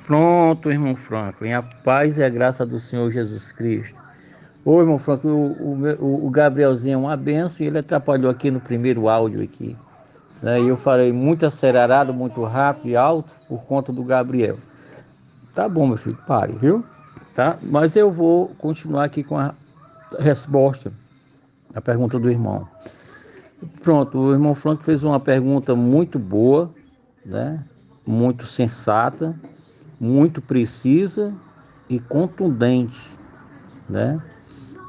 Pronto, irmão Franklin, a paz e a graça do Senhor Jesus Cristo. Ô, irmão Franklin, o Gabrielzinho é uma benção e ele atrapalhou aqui no primeiro áudio aqui, né? E eu falei muito acelerado, muito rápido e alto por conta do Gabriel. Tá bom, meu filho, pare, viu? Tá? Mas eu vou continuar aqui com a resposta à pergunta do irmão. Pronto, o irmão Franklin fez uma pergunta muito boa, né? Muito sensata, muito precisa e contundente, né,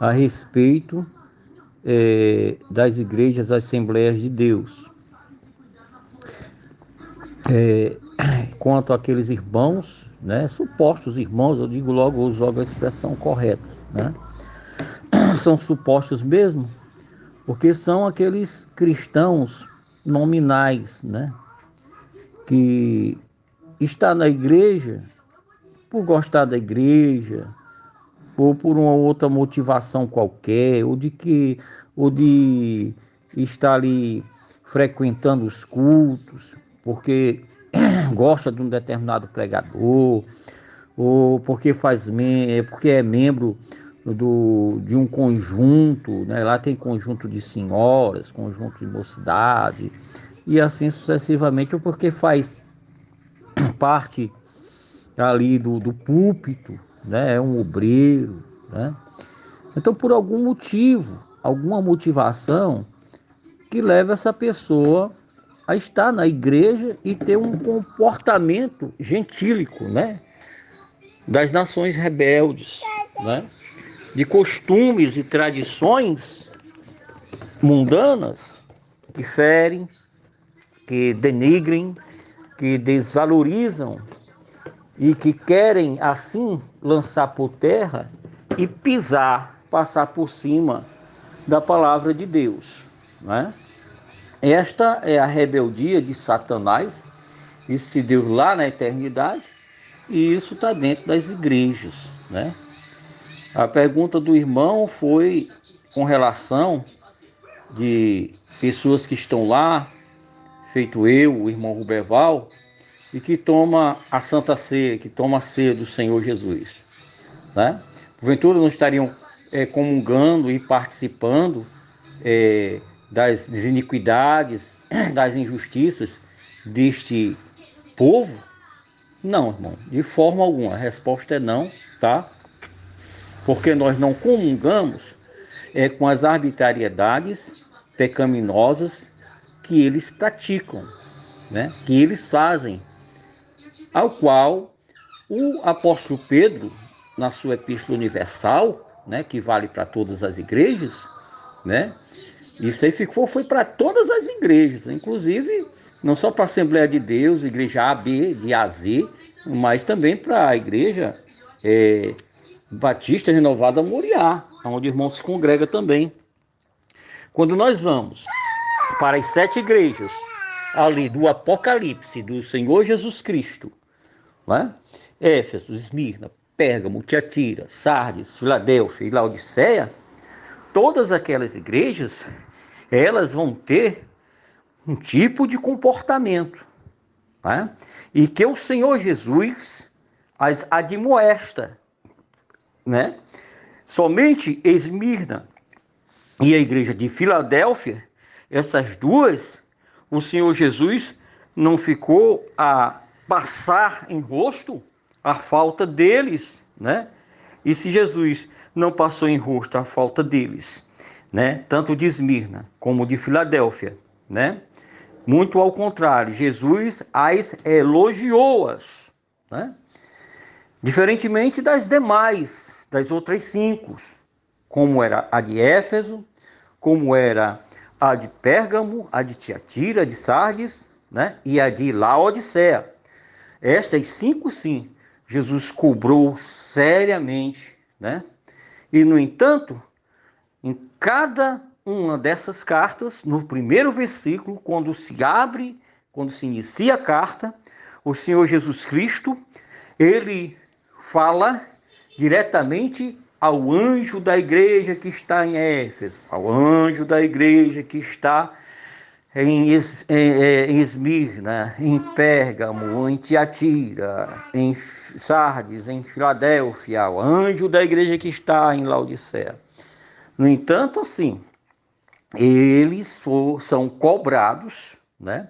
a respeito das igrejas, Assembleias de Deus, quanto àqueles irmãos, né, supostos irmãos, eu digo logo, uso logo a expressão correta, né, são supostos mesmo, porque são aqueles cristãos nominais, né, que está na igreja por gostar da igreja, ou por uma outra motivação qualquer, ou de estar ali frequentando os cultos, porque gosta de um determinado pregador, ou porque é membro de um conjunto, né? Lá tem conjunto de senhoras, conjunto de mocidade, e assim sucessivamente, ou porque faz parte ali do púlpito, né? É um obreiro, né? Então, por algum motivo, alguma motivação que leva essa pessoa a estar na igreja e ter um comportamento gentílico, né? Das nações rebeldes, né? De costumes e tradições mundanas que ferem, que denigrem, que desvalorizam e que querem assim lançar por terra e passar por cima da palavra de Deus, né? Esta é a rebeldia de Satanás, isso se deu lá na eternidade e isso está dentro das igrejas, né? A pergunta do irmão foi com relação de pessoas que estão lá, feito eu, o irmão Ruberval, e que toma a Santa Ceia, que toma a ceia do Senhor Jesus, né? Porventura não estariam comungando e participando das iniquidades, das injustiças deste povo? Não, irmão, de forma alguma. A resposta é não, tá? Porque nós não comungamos com as arbitrariedades pecaminosas que eles praticam, né? Que eles fazem, ao qual o apóstolo Pedro, na sua epístola universal, né, que vale para todas as igrejas, né? Isso aí foi para todas as igrejas, inclusive não só para a Assembleia de Deus, igreja A, B, de A a Z, mas também para a igreja Batista Renovada Moriá, onde o irmão se congrega também. Quando nós vamos para as 7 igrejas ali do Apocalipse do Senhor Jesus Cristo, né? Éfeso, Esmirna, Pérgamo, Tiatira, Sardes, Filadélfia e Laodiceia, todas aquelas igrejas, elas vão ter um tipo de comportamento, né? E que o Senhor Jesus as admoesta, né? Somente Esmirna e a igreja de Filadélfia, essas duas, o Senhor Jesus não ficou a passar em rosto a falta deles, né? E se Jesus não passou em rosto a falta deles, né? Tanto de Esmirna como de Filadélfia, né? Muito ao contrário, Jesus as elogiou-as, né? Diferentemente das demais, das outras 5, como era a de Éfeso, como era a de Pérgamo, a de Tiatira, a de Sardes, né? E a de Laodiceia. Estas 5, sim, Jesus cobrou seriamente, né? E, no entanto, em cada uma dessas cartas, no primeiro versículo, quando se abre, quando se inicia a carta, o Senhor Jesus Cristo, ele fala diretamente ao anjo da igreja que está em Éfeso, ao anjo da igreja que está em Esmirna, em Pérgamo, em Tiatira, em Sardes, em Filadélfia, ao anjo da igreja que está em Laodiceia. No entanto, assim, são cobrados, né,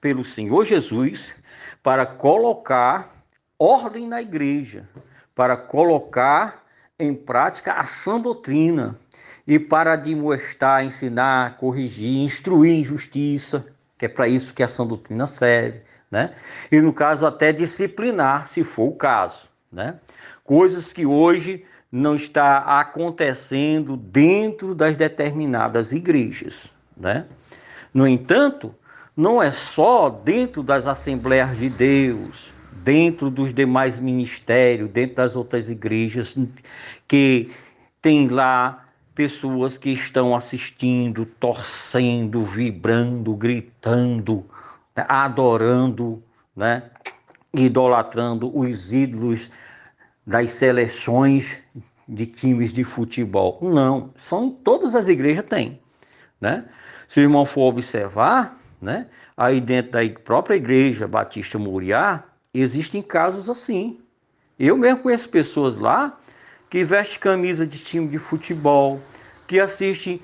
pelo Senhor Jesus, para colocar ordem na igreja, para colocar em prática a sã doutrina e para admoestar, ensinar, corrigir, instruir em justiça, que é para isso que a sã doutrina serve, né? E no caso até disciplinar, se for o caso, né? Coisas que hoje não está acontecendo dentro das determinadas igrejas, né? No entanto, não é só dentro das Assembleias de Deus, dentro dos demais ministérios, dentro das outras igrejas, que tem lá pessoas que estão assistindo, torcendo, vibrando, gritando, né, adorando, né, idolatrando os ídolos das seleções de times de futebol. Não, são em todas as igrejas tem, né? Se o irmão for observar, né, aí dentro da própria igreja Batista Moriá, existem casos assim. Eu mesmo conheço pessoas lá que vestem camisa de time de futebol, que assistem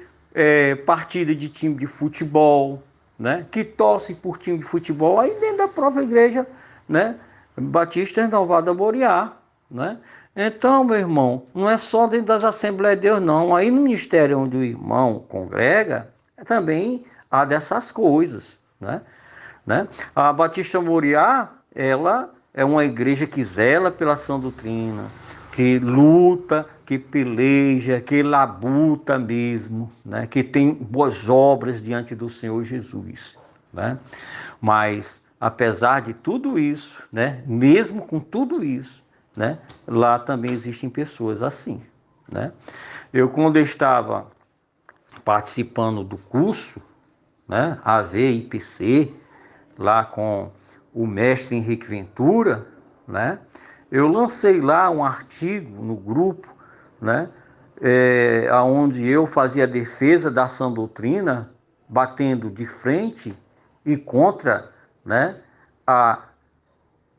partida de time de futebol, né, que torcem por time de futebol, aí dentro da própria igreja, né, Batista Renovada Moriá, né? Então, meu irmão, não é só dentro das Assembleias de Deus, não. Aí no ministério onde o irmão congrega, também há dessas coisas, né? A Batista Moriá, ela é uma igreja que zela pela sã doutrina, que luta, que peleja, que labuta mesmo, né? Que tem boas obras diante do Senhor Jesus, né? Mas, apesar de tudo isso, né? Mesmo com tudo isso, né? Lá também existem pessoas assim, né? Quando eu estava participando do curso, né? AVIPC, lá com o mestre Henrique Ventura, né? Eu lancei lá um artigo no grupo, né? Onde eu fazia a defesa da sã doutrina, batendo de frente e contra, né, a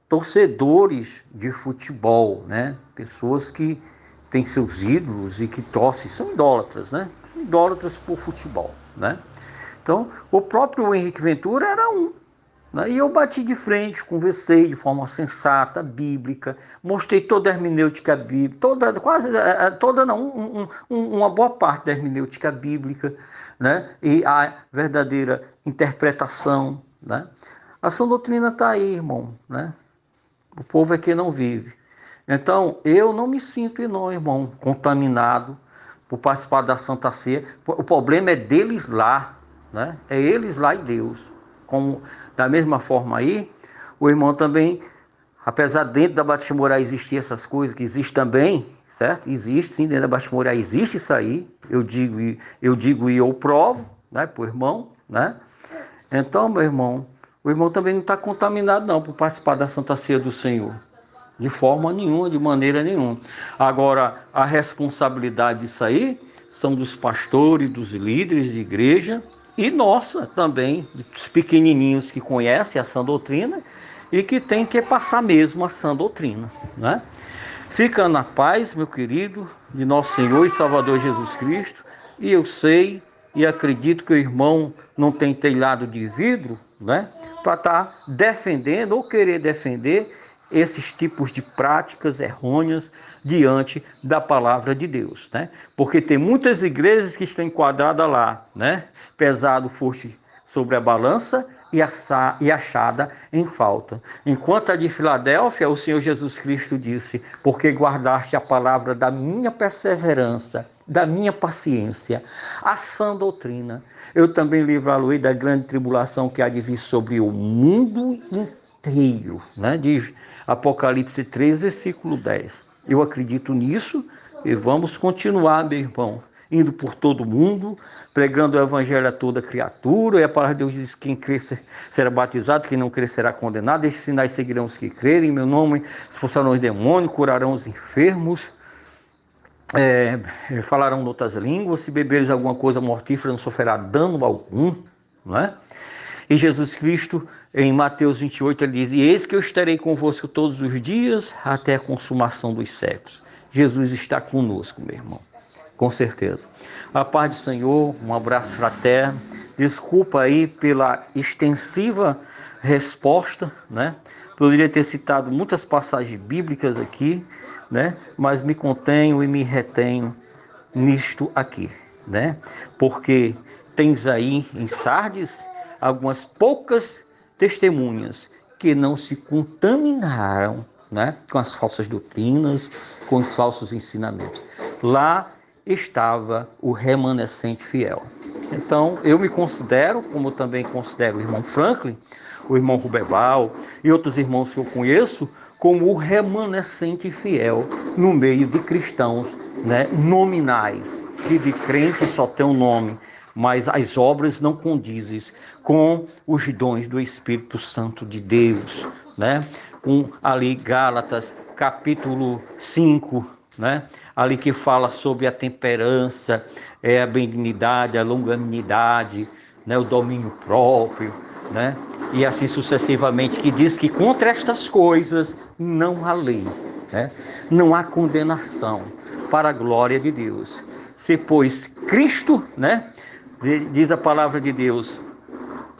torcedores de futebol, né? Pessoas que têm seus ídolos e que torcem, são idólatras, né? Idólatras por futebol, né? Então, o próprio Henrique Ventura era um, né? E eu bati de frente, conversei de forma sensata, bíblica, mostrei toda a hermenêutica bíblica, toda não, uma boa parte da hermenêutica bíblica, né? E a verdadeira interpretação, né? A sã doutrina está aí, irmão, né? O povo é que não vive. Então, eu não me sinto, não, irmão, contaminado por participar da Santa Ceia. O problema é deles lá, né? É eles lá e Deus. Como, da mesma forma aí, o irmão também, apesar dentro da Batista Moriá existir essas coisas, que existe também, certo? Existe sim, dentro da Batista Moriá existe isso aí. Eu digo e eu provo, né, pro irmão, né? Então, meu irmão, o irmão também não está contaminado não por participar da Santa Ceia do Senhor. De forma nenhuma, de maneira nenhuma. Agora, a responsabilidade disso aí são dos pastores, dos líderes de igreja e nossa também, dos pequenininhos que conhecem a sã doutrina e que tem que passar mesmo a sã doutrina, né? Fica na paz, meu querido, de nosso Senhor e Salvador Jesus Cristo. E eu sei e acredito que o irmão não tem telhado de vidro, né, para estar defendendo ou querer defender esses tipos de práticas errôneas diante da palavra de Deus, né? Porque tem muitas igrejas que estão enquadradas lá, né? Pesado foste sobre a balança e achada em falta. Enquanto a de Filadélfia, o Senhor Jesus Cristo disse: porque guardaste a palavra da minha perseverança, da minha paciência, a sã doutrina, eu também livrá-lo-ei da grande tribulação que há de vir sobre o mundo inteiro, né? Diz Apocalipse 3, versículo 10. Eu acredito nisso e vamos continuar, meu irmão, indo por todo mundo, pregando o evangelho a toda criatura, e a palavra de Deus diz que quem crer será batizado, quem não crer será condenado. Esses sinais seguirão os que crerem, em meu nome expulsarão os demônios, curarão os enfermos, falarão outras línguas, se beberes alguma coisa mortífera não sofrerá dano algum, não é? E Jesus Cristo, em Mateus 28, ele diz: e eis que eu estarei convosco todos os dias, até a consumação dos séculos. Jesus está conosco, meu irmão, com certeza. A paz do Senhor, um abraço fraterno. Desculpa aí pela extensiva resposta, né? Poderia ter citado muitas passagens bíblicas aqui, né? Mas me contenho e me retenho nisto aqui, né? Porque tens aí em Sardes algumas poucas testemunhas que não se contaminaram, né, com as falsas doutrinas, com os falsos ensinamentos. Lá estava o remanescente fiel. Então, eu me considero, como também considero o irmão Franklin, o irmão Ruberbal e outros irmãos que eu conheço, como o remanescente fiel no meio de cristãos, né, nominais, que de crente só tem um nome, mas as obras não condizem com os dons do Espírito Santo de Deus, né? Com ali Gálatas capítulo 5, né? Ali que fala sobre a temperança, a benignidade, a longanimidade, né? O domínio próprio, né? E assim sucessivamente, que diz que contra estas coisas não há lei, né? Não há condenação, para a glória de Deus. Se pois Cristo, né? Diz a palavra de Deus,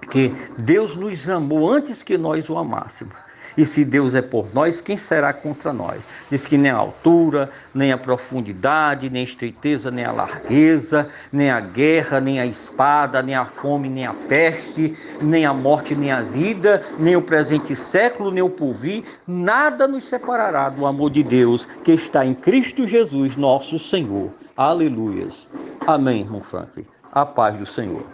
que Deus nos amou antes que nós o amássemos. E se Deus é por nós, quem será contra nós? Diz que nem a altura, nem a profundidade, nem a estreiteza, nem a largueza, nem a guerra, nem a espada, nem a fome, nem a peste, nem a morte, nem a vida, nem o presente século, nem o porvir, nada nos separará do amor de Deus que está em Cristo Jesus, nosso Senhor. Aleluias. Amém, irmão Franklin. A paz do Senhor.